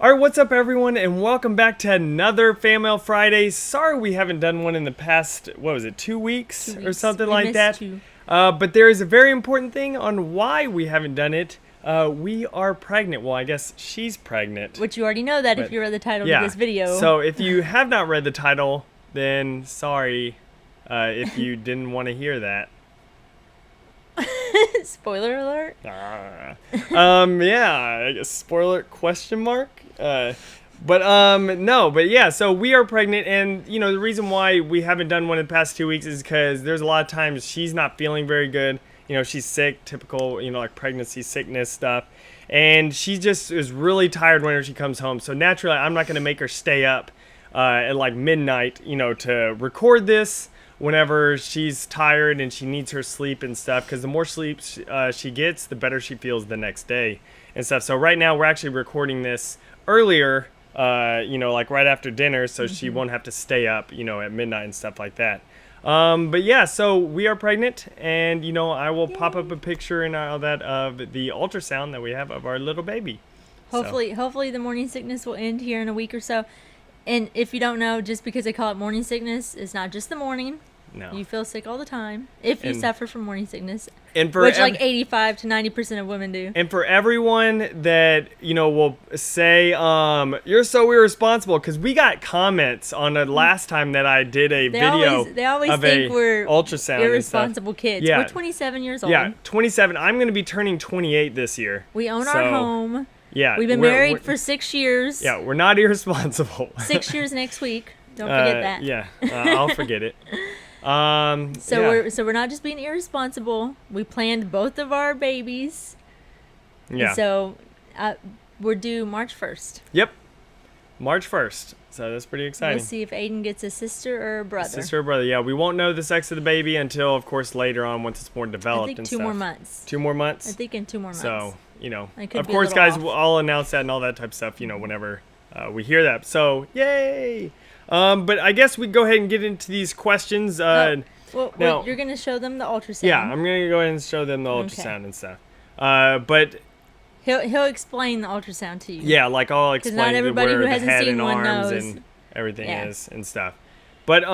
Alright, what's up everyone, and welcome back to another Fan Mail Friday. Sorry we haven't done one in the past, what was it, 2 weeks? 2 weeks. Or something We like missed that. 2. But there is a very important thing on why we haven't done it. We are pregnant. Well, I guess she's pregnant. Which you already know that But, if you read the title yeah. of this video. So if you have not read the title, then sorry if you didn't want to hear that. Spoiler alert. Yeah, I guess spoiler question mark. No, but yeah, so we are pregnant, and you know the reason why we haven't done one in the past 2 weeks is because there's a lot of times she's not feeling very good. You know, she's sick, typical, you know, like pregnancy sickness stuff, and she just is really tired whenever she comes home. So naturally, I'm not gonna make her stay up at like midnight, you know, to record this whenever she's tired and she needs her sleep and stuff, because the more sleep she gets, the better she feels the next day and stuff. So right now we're actually recording this earlier, you know, like right after dinner, so she won't have to stay up, you know, at midnight and stuff like that. But yeah, so we are pregnant, and you know, I will pop up a picture and all that of the ultrasound that we have of our little baby. Hopefully the morning sickness will end here in a week or so. And if you don't know, just because they call it morning sickness, it's not just the morning. No. You feel sick all the time if you And- suffer from morning sickness, And for which like 85 to 90% of women do. And for everyone that, you know, will say, you're so irresponsible, because we got comments on the last time that I did a video They always of think a we're ultrasound and irresponsible stuff. kids. Yeah. We're 27 years old. Yeah, 27. I'm going to be turning 28 this year. We own So, our home. Yeah. We've been we're- married we're- for 6 years. Yeah, we're not irresponsible. 6 years next week. Don't forget that. Yeah, I'll forget it. So yeah. we're not just being irresponsible. We planned both of our babies. Yeah. And so we're due March 1st. Yep. March 1st. So that's pretty exciting. We'll see if Aiden gets a sister or a brother. Sister or brother, yeah. We won't know the sex of the baby until, of course, later on once it's more developed I think and 2 stuff. more months. 2 more months? I think in 2 more months. So, you know, I could of be a course, little guys, off. I'll announce that and all that type of stuff, you know, whenever we hear that. So, yay! But I guess we go ahead and get into these questions. Well, now- you're going to show them the ultrasound. Yeah, I'm going to go ahead and show them the Okay. ultrasound and stuff. But, He'll explain the ultrasound to you. yeah, like I'll 'Cause explain not everybody where who the hasn't head seen and one arms knows. and everything Yeah. is and stuff. But,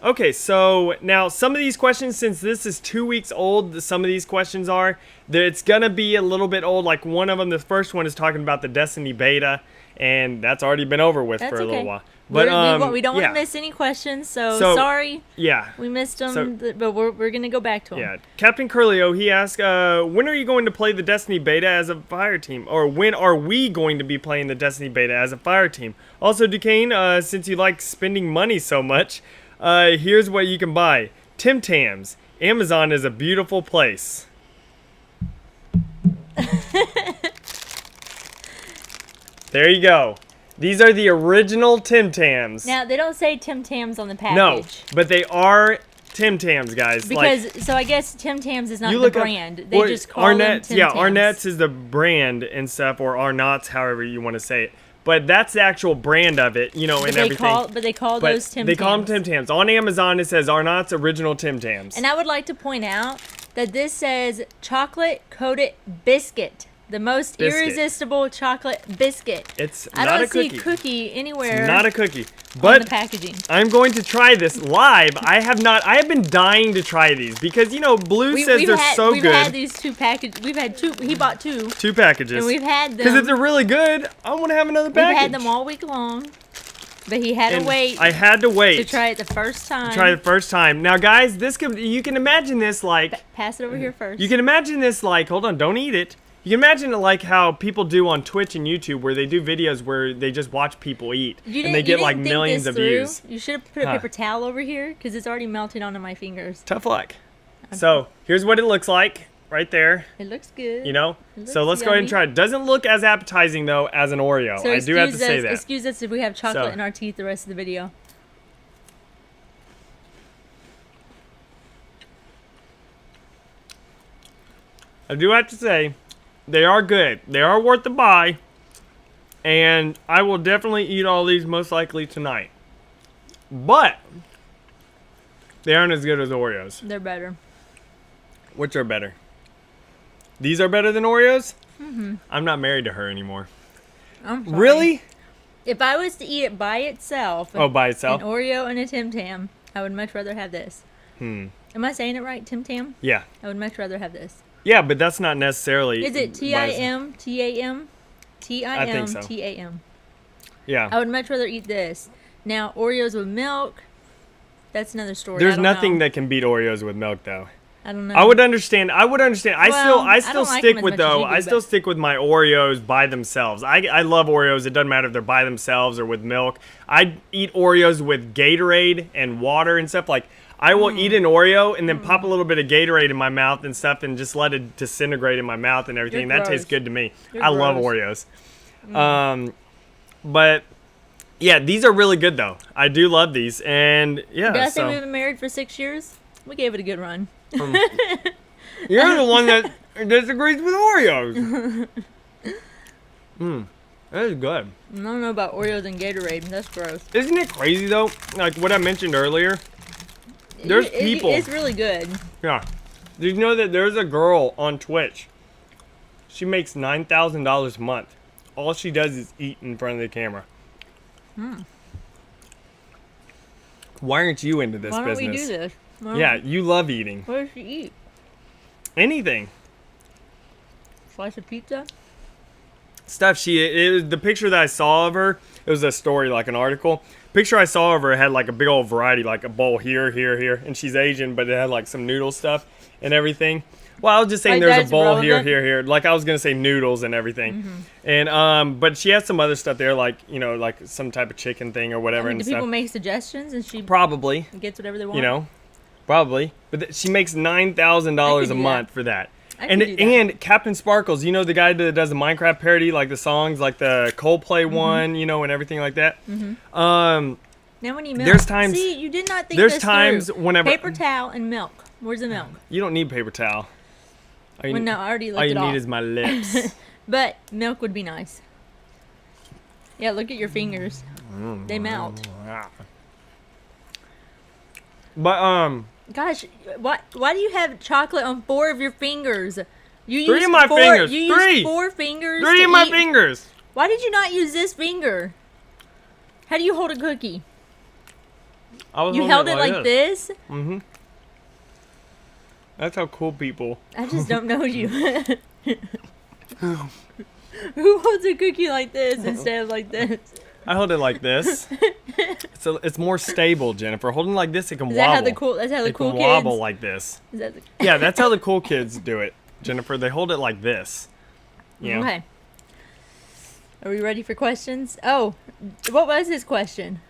okay, so now some of these questions, since this is 2 weeks old, some of these questions are, it's going to be a little bit old. Like one of them, the first one is talking about the Destiny beta, and that's already been over with That's for a little okay. while. But, we don't yeah. want to miss any questions, so So- sorry Yeah. we missed them, So- but we're going to go back to them. Yeah, Captain Curlio, he asked, when are you going to play the Destiny beta as a fire team? Or when are we going to be playing the Destiny beta as a fire team? Also, Duquesne, since you like spending money so much, here's what you can buy. Tim Tams. Amazon is a beautiful place. There you go. These are the original Tim Tams. Now, they don't say Tim Tams on the No, package. but they are Tim Tams, guys. Because, so I guess Tim Tams is not you the look up- brand. They well, just call them Arnett's, Tim yeah, Tams. Arnett's is the brand and stuff, or Arnott's, however you want to say it. But that's the actual brand of it, you know, But and they everything. call But those Tim they Tams. call them Tim Tams. On Amazon, it says Arnott's Original Tim Tams. And I would like to point out that this says chocolate coated biscuit. The most Biscuit. irresistible chocolate biscuit. It's I not don't a cookie. see cookie anywhere It's not a cookie. on the But packaging. I'm going to try this live. I have been dying to try these because, you know, Blue says they're so we've good. had these 2 packages. We've had 2. He bought 2. 2 packages. And we've had Because them. if they're really good, I want to have another We've package. had them all week long. But he had And to wait I had to wait. to try it the first time. Try the first time. Now, guys, you can imagine this like, Pass it over here first. you can imagine this like, hold on, don't eat it. You can imagine it like how people do on Twitch and YouTube, where they do videos where they just watch people eat, and they get like millions of views. You should have put a Huh. paper towel over here because it's already melted onto my fingers. Tough luck. So here's what it looks like right there. It looks good. You know. It So looks let's go ahead and yummy. try it. Doesn't look as appetizing though as an Oreo. So I do have to say that. Excuse us if we have chocolate So- in our teeth the rest of the video. I do have to say, they are good. They are worth the buy. And I will definitely eat all these most likely tonight. But they aren't as good as Oreos. They're better. Which are better? These are better than Oreos? Mm-hmm. I'm not married to her anymore. I'm sorry. Really? If I was to eat it by itself, Oh, by itself? an Oreo and a Tim Tam, I would much rather have this. Am I saying it right, Tim Tam? Yeah. I would much rather have this. Yeah, but that's not necessarily. Is it Tim Tam? I think so. Tam. Yeah. I would much rather eat this. Now Oreos with milk, that's another story. There's I don't nothing know. that can beat Oreos with milk, though. I don't know. I would understand. I Well, still I don't like stick them as with much as though. you do, I still but- stick with my Oreos by themselves. I love Oreos. It doesn't matter if they're by themselves or with milk. I eat Oreos with Gatorade and water and stuff. Like I will eat an Oreo and then pop a little bit of Gatorade in my mouth and stuff and just let it disintegrate in my mouth and everything. You're That tastes gross. good to me. You're I love gross. Oreos. But yeah, these are really good though. I do love these, and yeah. Did I say so we've been married for 6 years? We gave it a good run. you're the one that disagrees with Oreos. That is good. I don't know about Oreos and Gatorade. That's gross. Isn't it crazy though? Like what I mentioned earlier. There's people. It's really good. Yeah. Did you know that there's a girl on Twitch? She makes $9,000 a month. All she does is eat in front of the camera. Why aren't you into this Why don't business? we do this? Why Yeah, don't- you love eating. What does she eat? Anything. Slice of pizza? Stuff it was the picture that I saw of her, it was a story, like an article. Picture I saw of her had like a big old variety, like a bowl here, and she's Asian, but it had like some noodle stuff and everything. Well, I was just saying Like, there's a that's bowl relevant? here. Like I was gonna say noodles and everything. And but she had some other stuff there, like, you know, like some type of chicken thing or whatever I mean, and do people stuff. make suggestions and she Probably, gets whatever they want? you know, probably. But she makes $9,000 I a could do month that. for that. I And could do that. and Captain Sparkles, you know, the guy that does the Minecraft parody, like the songs, like the Coldplay one, you know, and everything like that. Now when you milk, There's times- see, you did not think there's this times through. whenever- Paper towel and milk. Where's the milk? You don't need paper towel. All you, Well, no, I already all licked you it need off. is my lips. But milk would be nice. Yeah, look at your fingers. They melt. But Gosh, why do you have chocolate on 4 of your fingers? You Three used of my four, fingers. You Three. used 4 fingers. 3 to of my eat. fingers. Why did you not use this finger? How do you hold a cookie? I was You holding held it like this? That's how cool people. I just don't know you. Who holds a cookie like this instead of like this? I hold it like this. So it's more stable, Jennifer. Holding it like this, it can Is wobble. that how the cool? That's how the it cool can kids. wobble like this. Is that the, Yeah, that's how the cool kids do it, Jennifer. They hold it like this. You know? Okay. Are we ready for questions? Oh, what was his question?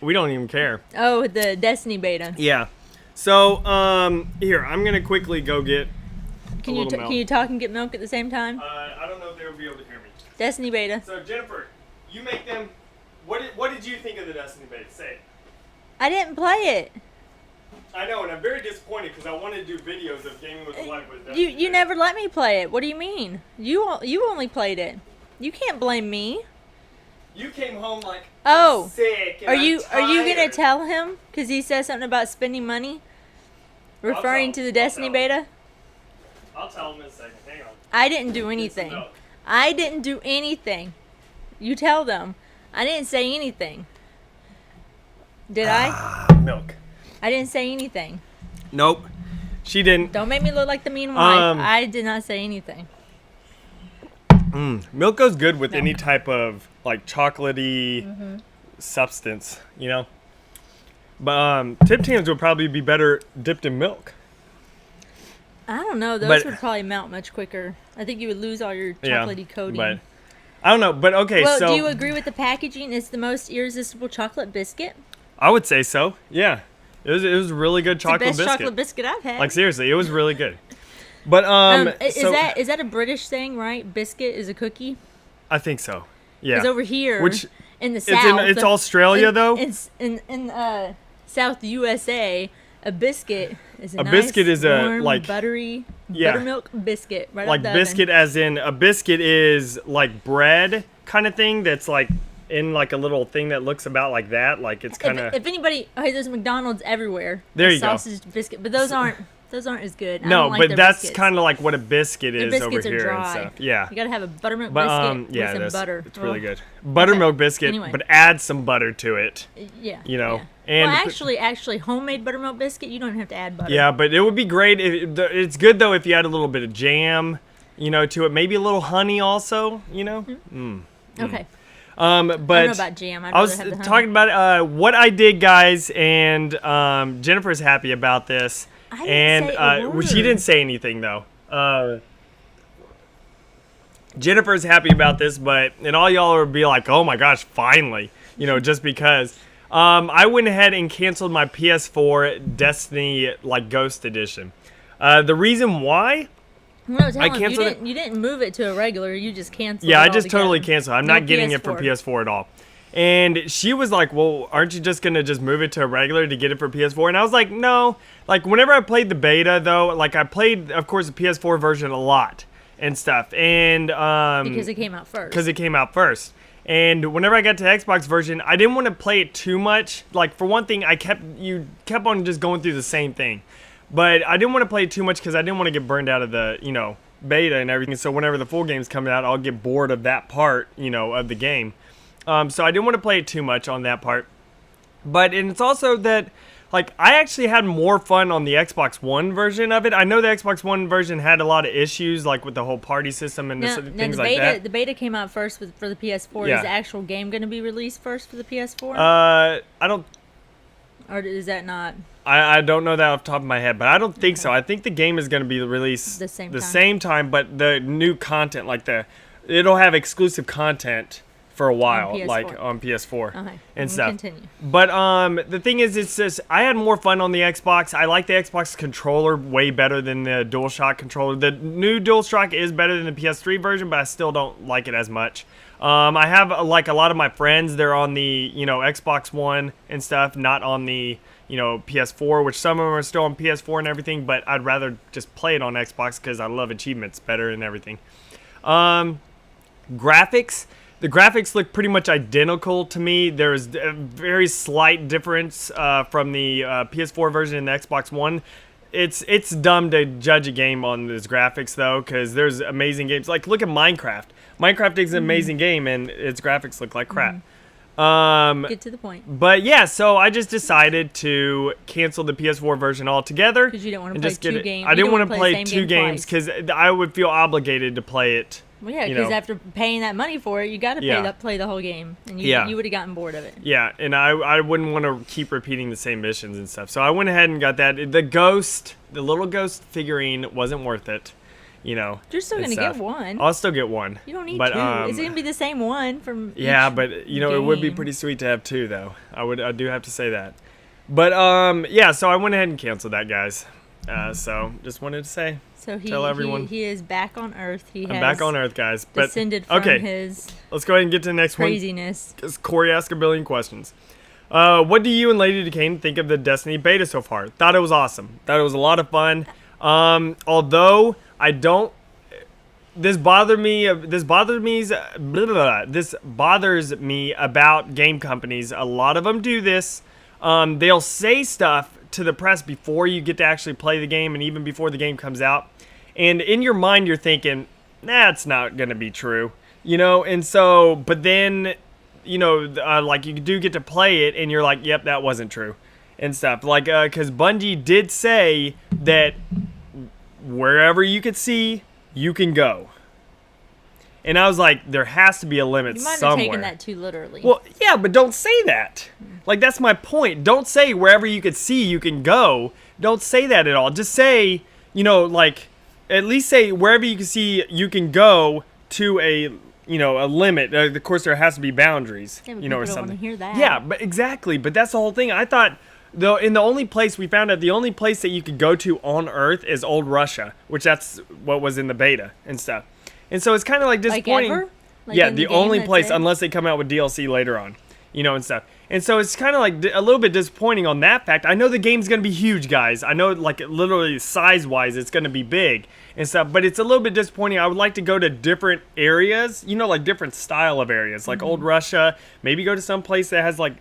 We don't even care. Oh, the Destiny beta. Yeah. So, here, I'm going to quickly go get Can a you little milk. can you talk and get milk at the same time? I don't know if they'll be able to hear me. Destiny beta. So, Jennifer, you make them... What did you think of the Destiny beta? Say it. I didn't play it. I know, and I'm very disappointed because I wanted to do videos of Gaming with the Life with Destiny You beta. never let me play it. What do you mean? You only played it. You can't blame me. You came home like, Oh, I'm sick and Are I'm you gonna tired. tell him because he says something about spending money, referring tell to him. the I'll Destiny tell him. beta? I'll tell him in a second. Hang on. I didn't do Get some anything. milk. I didn't do anything. You tell them. I didn't say anything. Did I? Milk. I didn't say anything. Nope. She didn't. Don't make me look like the mean wife. Um, I did not say anything. Milk goes good with No. any type of like chocolatey Mm-hmm. substance, you know. But Tim Tams would probably be better dipped in milk. I don't know. Those but- would probably melt much quicker. I think you would lose all your Yeah, chocolatey coating. but I don't know. But okay, well, so do you agree with the packaging? It's the most irresistible chocolate biscuit. I would say so. Yeah, it was a really good It's the chocolate best biscuit. chocolate biscuit I've had. Like seriously, it was really good. But so, is that a British thing, right? Biscuit is a cookie. I think so. Because Yeah. over here, Which in the it's south, it's Australia though. In South USA, a biscuit is a nice, biscuit is a, warm, like- buttery Yeah. buttermilk biscuit right Like out the oven. biscuit, as in a biscuit is like bread kind of thing that's like in like a little thing that looks about like that. Like it's kind of If anybody, there's McDonald's everywhere. There The you go. sausage biscuit, but those aren't. Those aren't as good. I No, don't like but their that's biscuits. kind of like what a biscuit Their is over biscuits are here and dry. stuff. Yeah. You gotta have a buttermilk But biscuit yeah, with some butter. it's really Ugh. good. Buttermilk biscuit, Anyway. but add some butter to it. Yeah. You know, yeah. and well, actually, homemade buttermilk biscuit, you don't even have to add butter. Yeah, but it would be great. It's good though if you add a little bit of jam, you know, to it. Maybe a little honey also. You know. Okay. But I don't know about jam. I was talking about what I did, guys, and Jennifer's happy about this. I didn't And say a well, she word. didn't say anything though. Jennifer's happy about this, and all y'all will be like, "Oh my gosh, finally!" You know, just because. I went ahead and canceled my PS4 Destiny like Ghost Edition. The reason why? No, tell him, canceled it. You didn't move it to a regular. You just canceled. Yeah, it I just totally altogether. canceled. I'm No not getting it for PS4 at all. And she was like, "Well, aren't you just gonna just move it to a regular to get it for PS4?" And I was like, "No." Like whenever I played the beta though, like I played, of course, the PS4 version a lot and stuff, and because it came out first. because it came out first. And whenever I got to the Xbox version, I didn't want to play it too much. Like for one thing, you kept on just going through the same thing, but I didn't want to play it too much because I didn't want to get burned out of the beta and everything. So whenever the full game's coming out, I'll get bored of that part of the game. So I didn't want to play it too much on that part. And it's also that like I actually had more fun on the Xbox One version of it. I know the Xbox One version had a lot of issues, like with the whole party system and things like that. The beta came out first for the PS4. Yeah. Is the actual game going to be released first for the PS4? I don't. Or is that not? I don't know that off the top of my head, but I don't think so. I think the game is going to be released The same same time, but the new content, like it'll have exclusive content for a while, PS4. like on PS4 Okay. and We'll stuff. Continue. But the thing is, it's just I had more fun on the Xbox. I like the Xbox controller way better than the DualShock controller. The new DualShock is better than the PS3 version, but I still don't like it as much. I have like a lot of my friends, they're on the Xbox One and stuff, not on the PS4, which some of them are still on PS4 and everything. But I'd rather just play it on Xbox because I love achievements better and everything. Graphics. The graphics look pretty much identical to me. There's a very slight difference from the PS4 version and the Xbox One. It's dumb to judge a game on its graphics though, because there's amazing games. Like look at Minecraft. Minecraft is an amazing game, and its graphics look like crap. Get to the point. But yeah, so I just decided to cancel the PS4 version altogether. Because you didn't want to and play just get two it. games. I You didn't don't want to wanna play the same two game games twice. because I would feel obligated to play it. Well, yeah, you because know. after paying that money for it, you got to play the whole game, and you would have gotten bored of it. Yeah, and I wouldn't want to keep repeating the same missions and stuff. So I went ahead and got that. The little ghost figurine wasn't worth it, You're still and gonna get stuff. one. I'll still get one. You don't need but, two. It's gonna be the same one from. Yeah, each but it would be game. pretty sweet to have two though. I do have to say that. But yeah, so I went ahead and canceled that, guys. So just wanted to say. So tell everyone. he is back on Earth. I'm back on Earth, guys. But descended from okay, his let's go ahead and get to the next one. craziness. Because Corey asked a billion questions. What do you and Lady Decane think of the Destiny beta so far? Thought it was awesome. Thought it was a lot of fun. Although I don't, this bothers me about game companies. A lot of them do this. They'll say stuff to the press before you get to actually play the game, and even before the game comes out. And in your mind, you're thinking, that's not gonna be true, And so, but then, like you do get to play it, and you're like, yep, that wasn't true, and stuff. Like, because Bungie did say that wherever you could see, you can go. And I was like, there has to be a limit You might have somewhere. taken that too literally. Well, yeah, but don't say that. Like, that's my point. Don't say wherever you could see, you can go. Don't say that at all. Just say, like, at least say wherever you can see, you can go to a limit. Of course, there has to be boundaries, Yeah, but or people don't something. wanna hear that. Yeah, but exactly. But that's the whole thing. I thought, though, the only place that you could go to on Earth is Old Russia, which that's what was in the beta and stuff. And so it's kind of like disappointing. Like ever? Like Yeah, in the game, only that's place, it? unless they come out with DLC later on, and stuff. And so it's kind of like a little bit disappointing on that fact. I know the game's going to be huge, guys. I know, like, literally size-wise, it's going to be big and stuff. But it's a little bit disappointing. I would like to go to different areas, like different style of areas, like Old Russia. Maybe go to some place that has, like,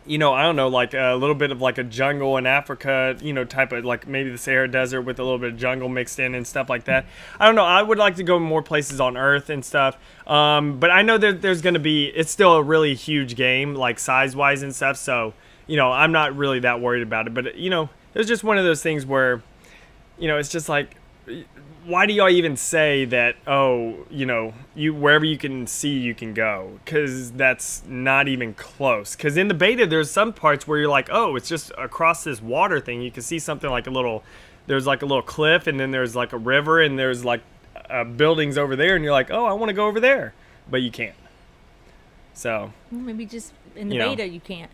you know, I don't know, like a little bit of like a jungle in Africa, you know, type of like maybe the Sahara Desert with a little bit of jungle mixed in and stuff like that. I don't know. I would like to go more places on Earth and stuff. But I know that there's going to be, it's still a really huge game, like size wise and stuff. So, you know, I'm not really that worried about it. But, you know, it was just one of those things where, you know, it's just like, why do y'all even say that, oh, you know, you wherever you can see, you can go? Because that's not even close. Because in the beta, there's some parts where you're like, oh, it's just across this water thing. You can see something like there's like a little cliff, and then there's like a river, and there's like buildings over there, and you're like, oh, I want to go over there. But you can't. So. Maybe just in the You know. beta you can't.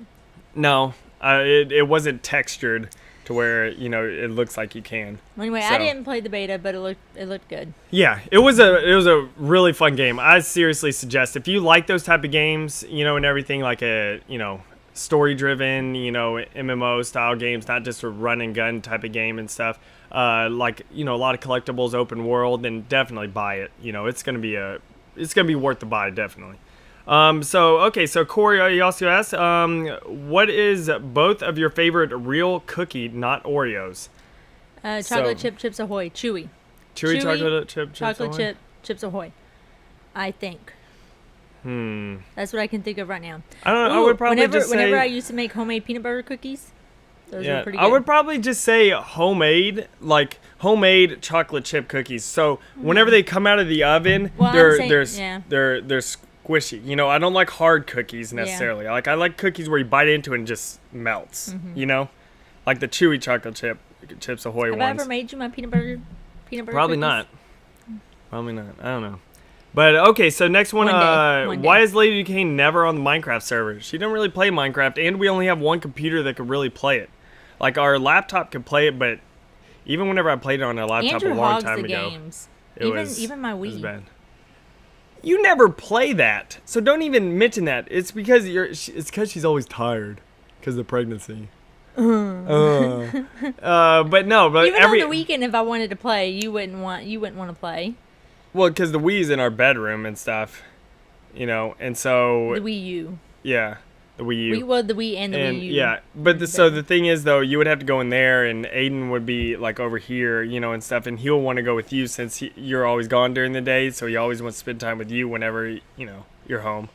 No, it wasn't textured to where, you know, it looks like you can. Well, anyway, So. I didn't play the beta, but it looked good. Yeah, it was a really fun game. I seriously suggest if you like those type of games, you know, and everything like a, you know, story driven, you know, MMO style games, not just a run and gun type of game and stuff. Like, you know, a lot of collectibles, open world, then definitely buy it. You know, it's gonna be worth the buy, definitely. So Corey, you also asked, what is both of your favorite real cookie, not Oreos? Chocolate chip Chips Ahoy, chewy. Chewy chocolate chip, Chocolate Ahoy? chip Chips Ahoy. I think. That's what I can think of right now. I don't know. I Ooh, would probably just say. whenever I used to make homemade peanut butter cookies, those were pretty good. I would probably just say homemade chocolate chip cookies. So whenever they come out of the oven, Well, I'm they're saying- they're squishy. You know, I don't like hard cookies necessarily. I like cookies where you bite into it and just melts. You know, like the chewy chocolate chips Ahoy Have I ones. ever made you my peanut butter Probably cookies? not. Probably not. I don't know. But okay, so next one. One day. Why is Lady Duquesne never on the Minecraft server? She didn't really play Minecraft, and we only have one computer that could really play it. Like our laptop could play it, but even whenever I played it on a laptop Andrew a long hogs time the ago, games. it was Even my it was Wii. bad. You never play that, so don't even mention that. It's because it's because she's always tired because of the pregnancy. But no, but Even every on the weekend, if I wanted to play, you wouldn't want to play well, because the Wii's in our bedroom and stuff, you know, and so the Wii U. yeah, the Wii U. The Wii and the Wii U. Yeah, but so the thing is though, you would have to go in there, and Aiden would be like over here, you know, and stuff, and he'll want to go with you since you're always gone during the day, so he always wants to spend time with you whenever you know you're home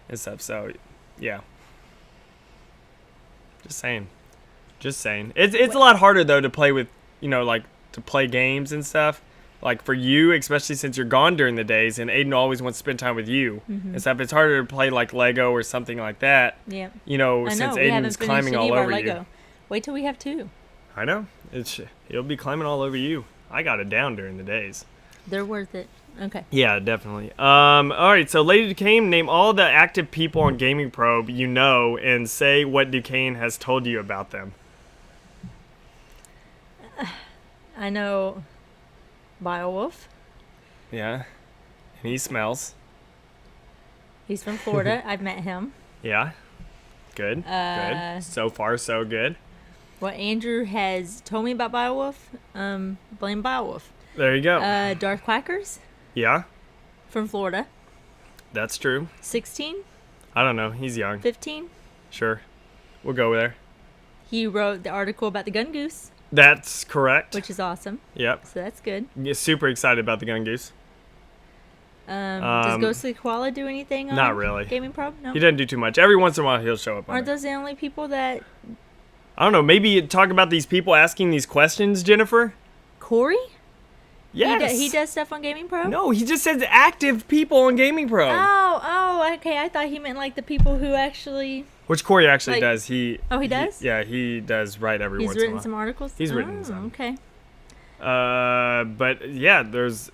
and stuff. So yeah, just saying. It's a lot harder though to play with, you know, like to play games and stuff. Like for you, especially since you're gone during the days, and Aiden always wants to spend time with you and stuff. It's harder to play like Lego or something like that. Yeah. You know, I know. since We haven't Aiden's finished climbing any all of our over Lego. you. Wait till we have 2. I know. He'll be climbing all over you. I got it down during the days. They're worth it. Okay. Yeah, definitely. All right. So, Lady Duquesne, name all the active people on Gaming Probe you know, and say what Duquesne has told you about them. I know Beowulf. Yeah. And he smells. He's from Florida. I've met him. Yeah. Good. Good. So far, so good. What Andrew has told me about Beowulf, blame Beowulf. There you go. Darth Quackers Yeah, from Florida. that's true. 16, I don't know. He's young. 15. Sure. We'll go there. He wrote the article about the Gun Goose, That's correct. which is awesome. Yep. So that's good. Yeah, super excited about the Gun Goose. Does Ghostly Koala do anything on Not really. Gaming Probe? No. He doesn't do too much. Every once in a while, he'll show up on Aren't there. those the only people that... I don't know. Maybe talk about these people asking these questions, Jennifer? Corey? Yes. He does stuff on Gaming Pro? No, he just says active people on Gaming Pro. Oh, okay. I thought he meant like the people who actually... Which Corey actually Like- does. He does? Yeah, he does write every He's once in a written while. some articles? He's written some. Okay. But yeah, there's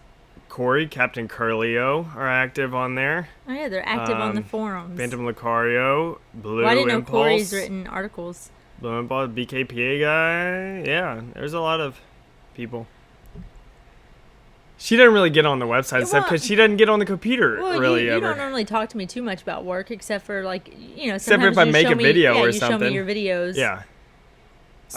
Corey, Captain Curlio are active on there. Oh, yeah, they're active on the forums. Phantom Lucario, Blue Well, I didn't know Impulse, Corey's written articles. Blue Impulse, BKPA guy. Yeah, there's a lot of people. She doesn't really get on the website and stuff Well- because she doesn't get on the computer Well, really you ever. don't normally talk to me too much about work, except for like, you know, Except for if sometimes I you make show a me- video or you show something. me your videos. Yeah.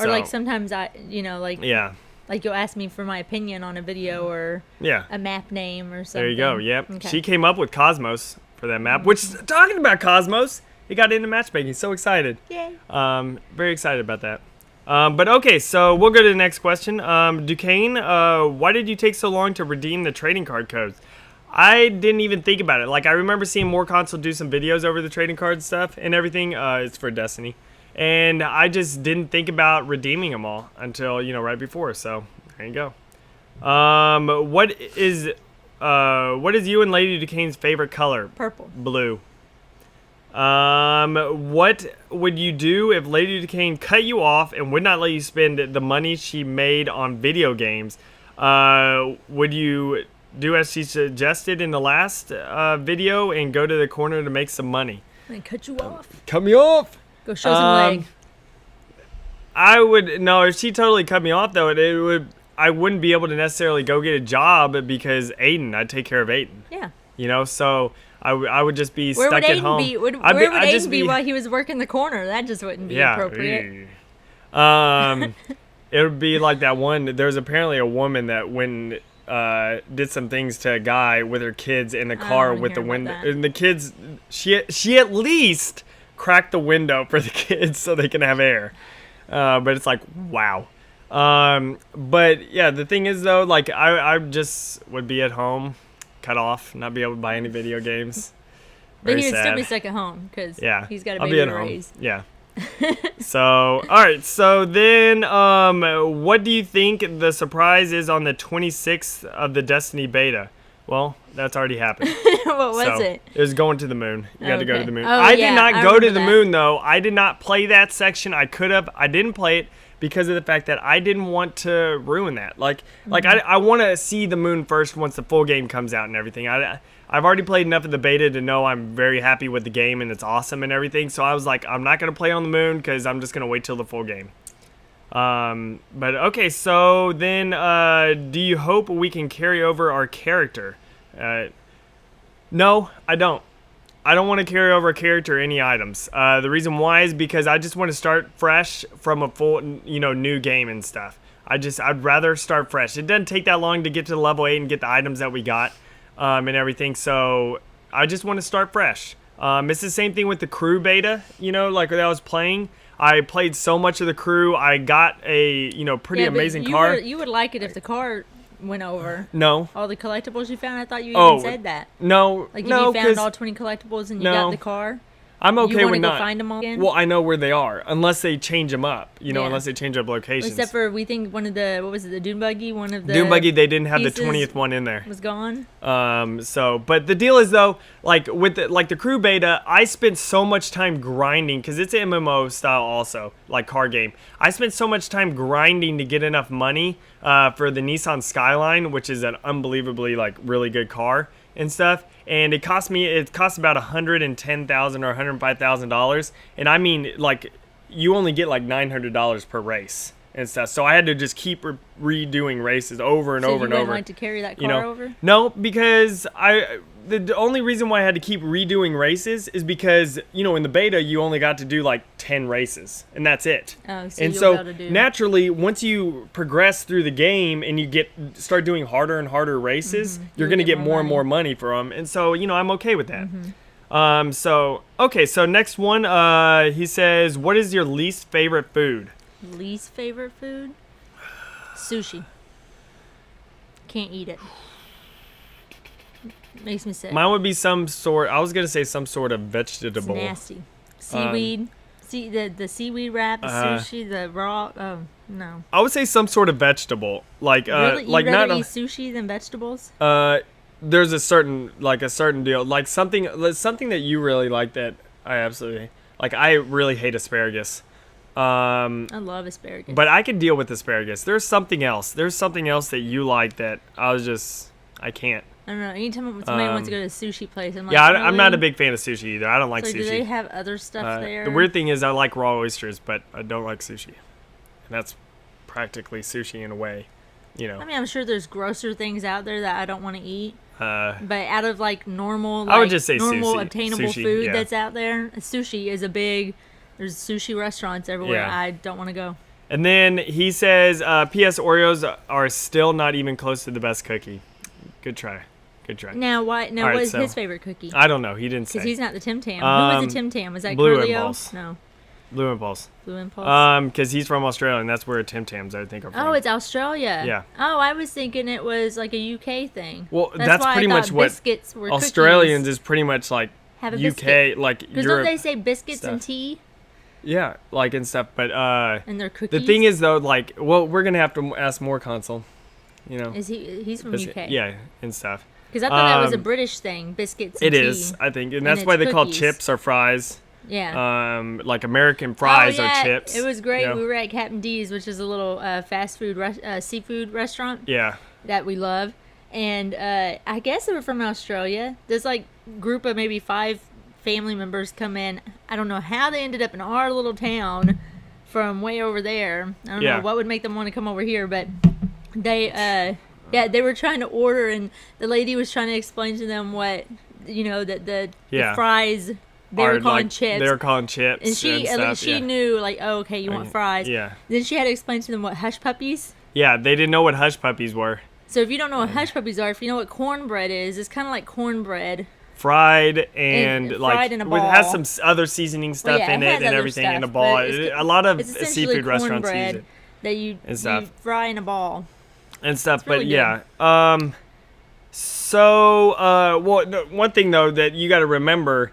Or like So, sometimes I, you know, like Yeah. like you'll ask me for my opinion on a video or Yeah. a map name or something. There you go. Yep. Okay. She came up with Cosmos for that map. Which, talking about Cosmos, he got into matchmaking. So excited. Yay. Very excited about that. But okay, so we'll go to the next question. Duquesne, why did you take so long to redeem the trading card codes? I didn't even think about it. Like, I remember seeing More Console do some videos over the trading card stuff and everything. It's for Destiny. And I just didn't think about redeeming them all until, right before. So, there you go. What is you and Lady Duquesne's favorite color? Purple. Blue. What would you do if Lady Duquesne cut you off and would not let you spend the money she made on video games? Would you do as she suggested in the last video and go to the corner to make some money? And cut you off. Cut me off. Go show some leg. I would no. If she totally cut me off, though, it would. I wouldn't be able to necessarily go get a job because Aiden. I'd take care of Aiden. Yeah. So I would just be Where stuck would at Aiden home. be? Where would Aiden be while he was working the corner? That just wouldn't be appropriate. It would be like that one. There's apparently a woman that did some things to a guy with her kids in the car with the window. And the kids, she at least cracked the window for the kids so they can have air. But it's like, wow. But yeah, the thing is though, like I just would be at home, cut off, not be able to buy any video games. But he would still be stuck at home because he's got a baby to raise. Yeah. So, all right. So then, what do you think the surprise is on the 26th of the Destiny beta? Well, that's already happened. What was it? It was going to the moon. You got to go to the moon. Oh, I did not go to the that. moon, though. I did not play that section. I could have. I didn't play it because of the fact that I didn't want to ruin that. I want to see the moon first once the full game comes out and everything. I've already played enough of the beta to know I'm very happy with the game and it's awesome and everything. So I was like, I'm not going to play on the moon because I'm just going to wait till the full game. But okay, so then do you hope we can carry over our character? No, I don't. I don't want to carry over a character or any items. The reason why is because I just want to start fresh from a full, new game and stuff. I'd rather start fresh. It doesn't take that long to get to level 8 and get the items that we got. And everything, so I just want to start fresh. It's the same thing with the crew beta, like that I was playing. I played so much of the crew. I got a, pretty amazing car. You would like it if the car went over. No. All the collectibles you found? I thought you even said that. No. Like if you found all 20 collectibles and you got the car? I'm okay with not. You want to go find them all again? Well, I know where they are, unless they change them up. Unless they change up locations. Except for we think one of the the Dune Buggy, one of the Dune Buggy, they didn't have the 20th one in there. Was gone. But the deal is though, like with the crew beta, I spent so much time grinding because it's an MMO style also, like car game. I spent so much time grinding to get enough money for the Nissan Skyline, which is an unbelievably really good car and stuff. And it cost about $110,000 or $105,000, and I mean you only get $900 per race and stuff. So I had to just keep redoing races over and over and over. So you wouldn't like to carry that car over? No, because the only reason why I had to keep redoing races is because in the beta you only got to do 10 races and that's it. Oh, so naturally once you progress through the game and you start doing harder and harder races, you're gonna get more and more money for them, and so I'm okay with that. So next one, he says, what is your least favorite food? Least favorite food? Sushi. Can't eat it. Makes me sick. Mine would be some sort of vegetable. It's nasty. Seaweed. The seaweed wrap, the sushi, the raw. Oh no. I would say some sort of vegetable, really? You'd rather eat sushi than vegetables? There's a certain deal, something that you really like that I absolutely I really hate asparagus. I love asparagus. But I can deal with asparagus. There's something else that you like that I can't. I don't know. Anytime somebody wants to go to a sushi place, I'm like, yeah, really? I'm not a big fan of sushi either. I don't like sushi. Do they have other stuff there? The weird thing is I like raw oysters, but I don't like sushi. And that's practically sushi in a way, I mean, I'm sure there's grosser things out there that I don't want to eat. But out of normal, I would just say normal sushi. obtainable food that's out there, sushi is there's sushi restaurants everywhere. Yeah. I don't want to go. And then he says, P.S. Oreos are still not even close to the best cookie. Good try. Good try. Now, why? Now, All right, what is so- his favorite cookie? I don't know. He didn't say. Because he's not the Tim Tam. Who was the Tim Tam? Was that Blue Curlio? Impulse. No, Blue Impulse. Blue Impulse. Because he's from Australia, and that's where Tim Tams, I think, are from. Oh, it's Australia. Yeah. Oh, I was thinking it was like a UK thing. Well, That's that's why pretty I much thought what biscuits were Australians cookies. is pretty much like Have a UK, biscuit. like Because Europe. don't they say biscuits and stuff. tea Yeah, like and stuff. But and their cookies? the thing is, though, like, well, we're gonna have to ask more console. You know. Is he's from 'Cause- UK? Yeah, and stuff. Because I thought that was a Um, British thing, biscuits and It tea. is, I think, and And that's it's why they call cookies. chips or fries. Yeah. Like American fries oh, yeah. are chips. It was great. you know? We were at Captain D's, which is a little fast food seafood restaurant Yeah. that we love. And I guess they were from Australia. This like group of maybe 5 family members come in. I don't know how they ended up in our little town from way over there. I don't Yeah. know what would make them want to come over here, but they they were trying to order, and the lady was trying to explain to them what that the Yeah. fries they were Are, calling like, chips. They were calling chips. And she stuff, at least she yeah. knew, like, oh, okay, you want fries. Yeah. Then she had to explain to them what hush puppies. Yeah, they didn't know what hush puppies were. So if you don't know what hush puppies are, if you know what cornbread is, it's kind of like cornbread. Fried and fried like in a it has ball. some other seasoning stuff yeah, in it it has and other everything in a stuff, ball. but it's- A lot of It's essentially seafood restaurants use cornbread it that you stuff. fry in a ball. and stuff. It's really But yeah, so well, no, one thing though that you got to remember,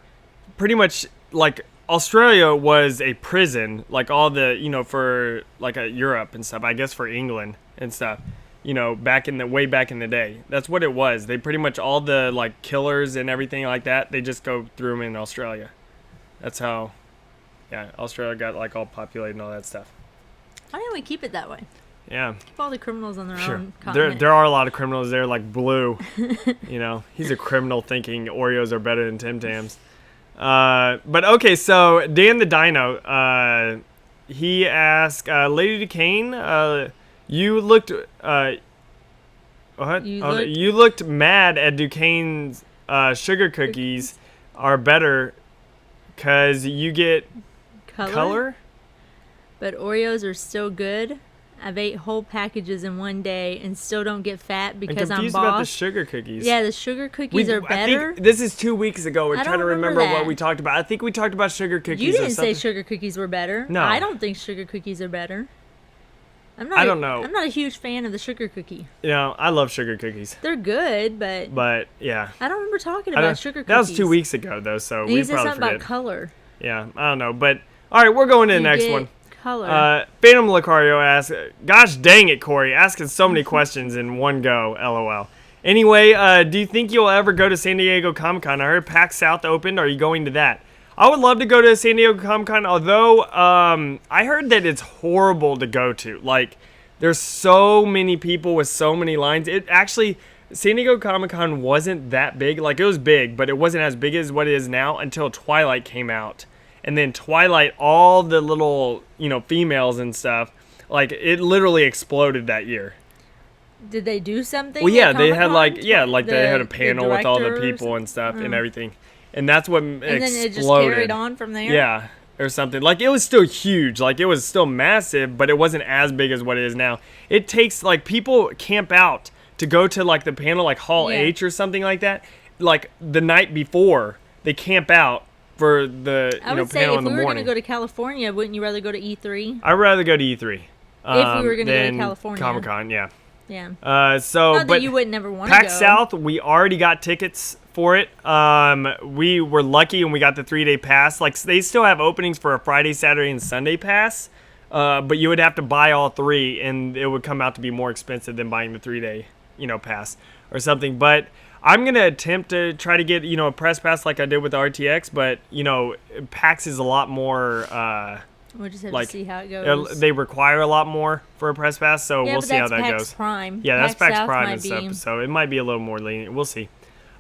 pretty much like Australia was a prison, like all the for like Europe and stuff. I guess for England and stuff. Back in the back in the day, that's what it was. They pretty much all the like killers and everything like that. They just go through them in Australia. That's how, yeah, Australia got like all populated and all that stuff. Why don't we keep it that way? Yeah, Keep all the criminals on their sure. own There continent. there are a lot of criminals there, like Blue. He's a criminal thinking Oreos are better than Tim Tams. But okay, so Dan the Dino, he asked, Lady Duquesne, you looked, what? You looked mad at Duquesne's sugar cookies are better because you get color? But Oreos are still good. I've ate whole packages in one day and still don't get fat I'm because I'm confused about the boss. sugar cookies. Yeah, the sugar cookies are I better. think this is 2 weeks ago. We're I trying to don't remember remember what that. we talked about. I think we talked about sugar cookies. You or didn't say something. sugar cookies were better. No. I don't think sugar cookies are better. I don't know. I'm not a huge fan of the sugar cookie. I love sugar cookies. They're good, but But yeah. I don't remember talking I about don't- sugar cookies. That was 2 weeks ago though, so And we he said probably something forget. about color. Yeah, I don't know. But all right, we're going to the You next get one. Color. Phantom Lucario asks, gosh dang it, Corey, asking so many questions in one go, lol. Anyway, do you think you'll ever go to San Diego Comic-Con? I heard PAX South opened. Are you going to that? I would love to go to San Diego Comic-Con, although I heard that it's horrible to go to. Like, there's so many people with so many lines. It actually, San Diego Comic-Con wasn't that big. Like, it was big, but it wasn't as big as what it is now until Twilight came out. And then Twilight, all the little, females and stuff, like, it literally exploded that year. Did they do something? Well, yeah, at they had Comic-Con? they had a The panel with all the director or people and stuff and Oh. everything. And that's what And then exploded. it just carried on from there? Yeah, or something. Like, it was still huge. Like, it was still massive, but it wasn't as big as what it is now. It takes, like, people camp out to go to, like, the panel, like Hall Yeah. H or something like that. Like, the night before, they camp out for the I would say panel if in the we were going morning. to go to California, wouldn't you rather go to E3? I'd rather go to E3. If we were gonna go to than California. Comic-Con, yeah. Yeah. So, Not but that you would never want to go. PAX South, we already got tickets for it. We were lucky and we got the 3-day pass. Like, they still have openings for a Friday, Saturday, and Sunday pass. But you would have to buy all 3, and it would come out to be more expensive than buying the 3-day, pass or something. But I'm gonna attempt to try to get a press pass like I did with the RTX. But PAX is a lot more. We'll just have Like, to see how it goes. They require a lot more for a press pass, so yeah, we'll but see how that's that PAX goes. Prime. Yeah, that's PAX South Prime might and stuff, be- so it might be a little more lenient. We'll see.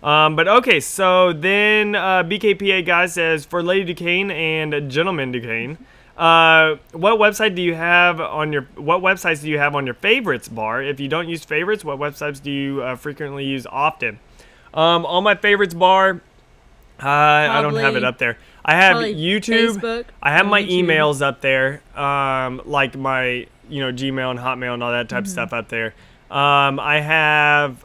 But okay, so then BKPA guy says, for Lady Duquesne and Gentleman Duquesne, what websites do you have on your favorites bar? If you don't use favorites, what websites do you frequently use often? On my favorites bar, I don't have it Probably- up there. I have probably YouTube. Facebook I have on my YouTube. emails up there, like my Gmail and Hotmail and all that type of stuff up there. I have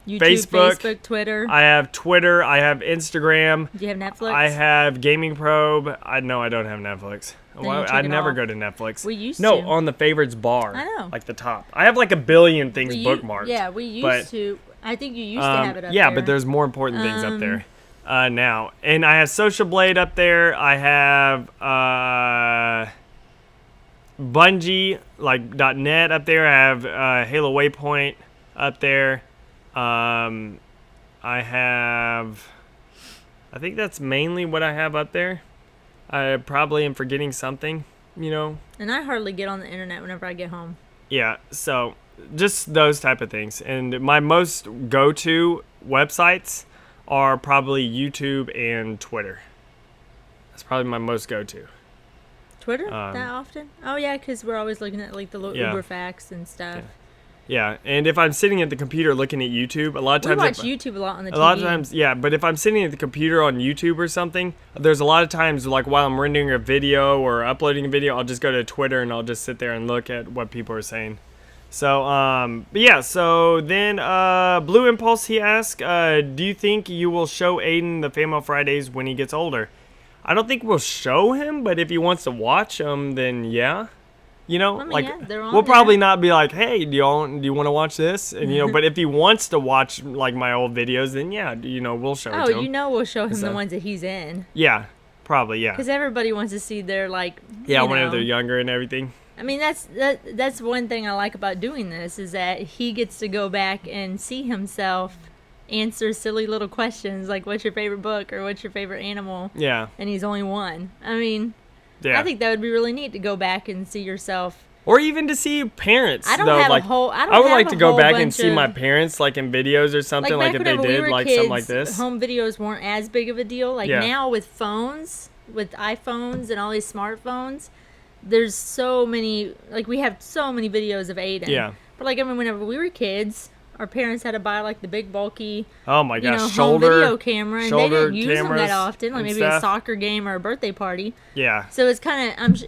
YouTube, Facebook, Twitter. I have Twitter. I have Instagram. Do you have Netflix? I have Gaming Probe. I don't have Netflix. Then you took I'd it never off. go to Netflix. We used No, to. on the favorites bar. I know. Like the top. I have like a billion things bookmarked. Yeah, we used but, to. I think you used to have it up yeah, there. but there's more important things up there now. And I have Social Blade up there. I have Bungie, like .net up there. I have Halo Waypoint up there. I think that's mainly what I have up there. I probably am forgetting something, And I hardly get on the internet whenever I get home. Yeah, so just those type of things. And my most go-to websites are probably YouTube and Twitter. That's probably my most go-to. Twitter that often? Oh yeah, because we're always looking at like the Yeah. Uber facts and stuff. Yeah, and if I'm sitting at the computer looking at YouTube, a lot of We times... watch YouTube a lot on the TV. A lot of times, yeah, but if I'm sitting at the computer on YouTube or something, there's a lot of times, like while I'm rendering a video or uploading a video, I'll just go to Twitter and I'll just sit there and look at what people are saying. So, but yeah, so then Blue Impulse, he asked, do you think you will show Aiden the Famo Fridays when he gets older? I don't think we'll show him, but if he wants to watch them, then yeah. I mean, yeah, they're on we'll there. probably not be like, hey, do you want to watch this? And but if he wants to watch like my old videos, then yeah, we'll show it to him. We'll show him So- the ones that he's in. Yeah, probably, yeah. Because everybody wants to see their like. Yeah, you whenever know. they're younger and everything. I mean, that's one thing I like about doing this is that he gets to go back and see himself answer silly little questions like, "What's your favorite book?" or "What's your favorite animal?" Yeah, And he's only one. I mean, yeah. I think that would be really neat to go back and see yourself. Or even to see parents. I don't though, have like, a whole. I don't I would have like a to go whole back and bunch see of, my parents like in videos or something, back like if they whenever we did were like kids, something like this. Home videos weren't as big of a deal. Like Yeah. now with phones, with iPhones and all these smartphones, there's so many. Like we have so many videos of Aiden. Yeah. But like I mean, whenever we were kids, our parents had to buy like the big bulky, Oh my gosh, home shoulder video camera, and they shoulder didn't use them that cameras often. Like and maybe a stuff. soccer game or a birthday party. Yeah. So it's kind of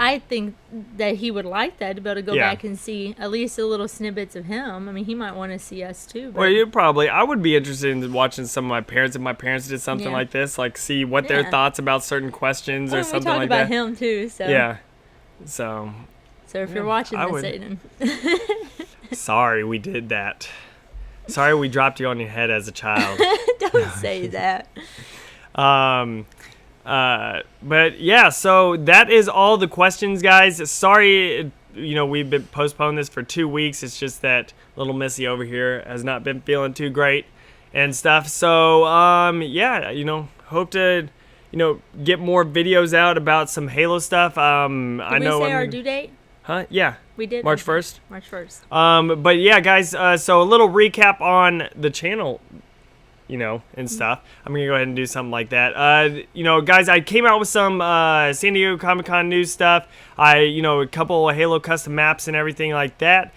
I think that he would like that to be able to go Yeah. back and see at least a little snippets of him. I mean, he might want to see us too. But Well, I would be interested in watching some of my parents if my parents did something Yeah. like this, like see what their Yeah. thoughts about certain questions or we something talk like about that. him too. So Yeah. So, So if you're watching I this, would. Aiden, sorry we did that. Sorry we dropped you on your head as a child. don't say that. But yeah, so that is all the questions, guys. Sorry, we've been postponing this for 2 weeks. It's just that little Missy over here has not been feeling too great and stuff. So, yeah, hope to, get more videos out about some Halo stuff. I Did know. we say our due date? Huh? Yeah. We did. March Okay. 1st. March 1st. But yeah, guys, so a little recap on the channel, and stuff. I'm going to go ahead and do something like that. Guys, I came out with some San Diego Comic-Con news stuff. A couple of Halo custom maps and everything like that.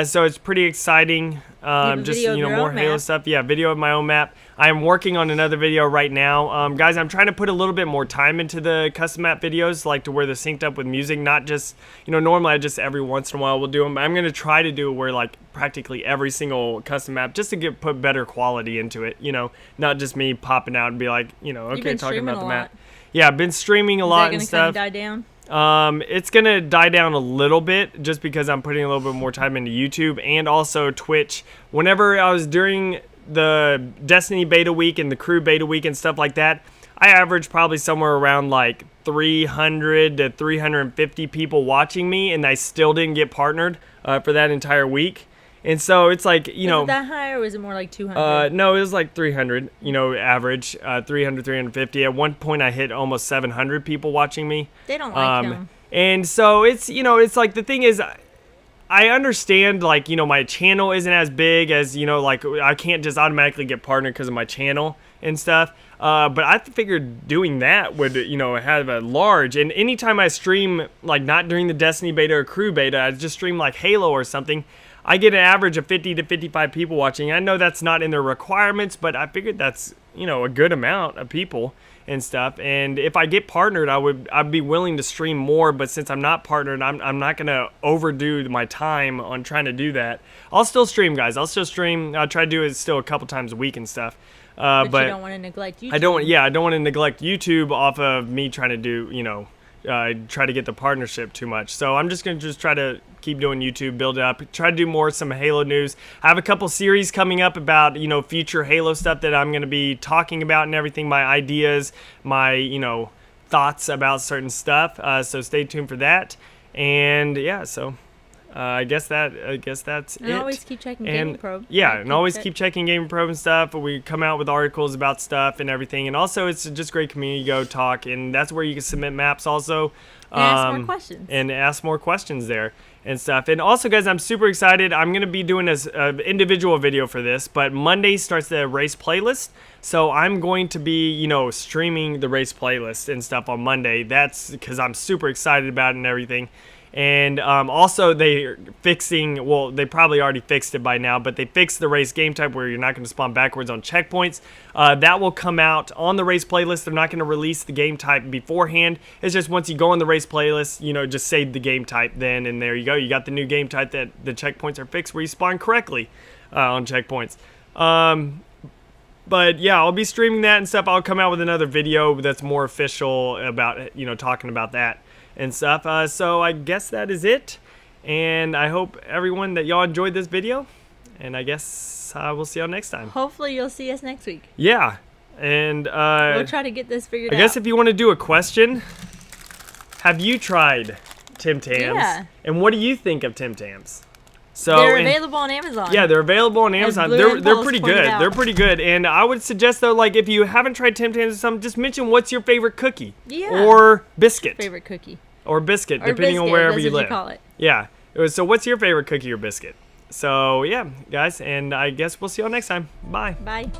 So it's pretty exciting. have a Just, video of your more own Halo map. stuff. Yeah, video of my own map. I am working on another video right now. Guys, I'm trying to put a little bit more time into the custom map videos, like to where they're synced up with music, not just, normally I just every once in a while will do them. I'm going to try to do it where like practically every single custom map, just to put better quality into it, not just me popping out and be like, okay, been talking streaming about the a map. lot. Yeah, I've been streaming a Is lot that and going to kind of stuff. die down? It's gonna die down a little bit just because I'm putting a little bit more time into YouTube and also Twitch. Whenever I was during the Destiny beta week and the crew beta week and stuff like that, I averaged probably somewhere around like 300 to 350 people watching me, and I still didn't get partnered for that entire week. And so it's like, Was it that high or was it more like 200? no, it was like 300, average, 300, 350. At one point I hit almost 700 people watching me. They don't like him. And so it's, it's like the thing is, I understand, like, my channel isn't as big as, like, I can't just automatically get partnered because of my channel and stuff. But I figured doing that would, have a large, and anytime I stream, like, not during the Destiny beta or crew beta, I just stream, like, Halo or something, I get an average of 50 to 55 people watching. I know that's not in their requirements, but I figured that's, a good amount of people. and stuff. And if I get partnered, I'd be willing to stream more. But since I'm not partnered, I'm not gonna overdo my time on trying to do that. I'll still stream, guys. I'll still stream. I'll try to do it still a couple times a week and stuff. But you don't want to neglect YouTube. I don't want to neglect YouTube off of me trying to do, try to get the partnership too much. So I'm just going to try to keep doing YouTube, build it up, try to do some Halo news. I have a couple series coming up about, future Halo stuff that I'm going to be talking about and everything, my ideas, my, thoughts about certain stuff. So stay tuned for that. And yeah, so I guess that's and it. Always keep checking Gaming Probe. Yeah, and always keep checking Gaming Probe and stuff. We come out with articles about stuff and everything. And also, it's just great community. Go talk, and that's where you can submit maps also. And ask more questions. And ask more questions there and stuff. And also, guys, I'm super excited. I'm going to be doing an individual video for this, but Monday starts the race playlist. So I'm going to be, streaming the race playlist and stuff on Monday. That's because I'm super excited about it and everything. And also they're fixing, well, they probably already fixed it by now, but they fixed the race game type where you're not going to spawn backwards on checkpoints. That will come out on the race playlist. They're not going to release the game type beforehand. It's just once you go on the race playlist, just save the game type then, and there you go. You got the new game type that the checkpoints are fixed where you spawn correctly on checkpoints. But yeah, I'll be streaming that and stuff. I'll come out with another video that's more official about, talking about that and stuff. So I guess that is it. And I hope everyone that y'all enjoyed this video. And I guess we'll see y'all next time. Hopefully you'll see us next week. Yeah. And we'll try to get this figured out. I guess if you want to do a question, have you tried Tim Tams? Yeah. And what do you think of Tim Tams? So they're available on Amazon. Yeah, they're available on Amazon. They're pretty good. They're pretty good. And I would suggest though, like if you haven't tried Tim Tams or something, just mention what's your favorite cookie. Yeah. Or biscuit. Favorite cookie. Or biscuit, or depending biscuit, on wherever you that's what live. You call it. Yeah. So what's your favorite cookie or biscuit? So yeah, guys, and I guess we'll see y'all next time. Bye. Bye.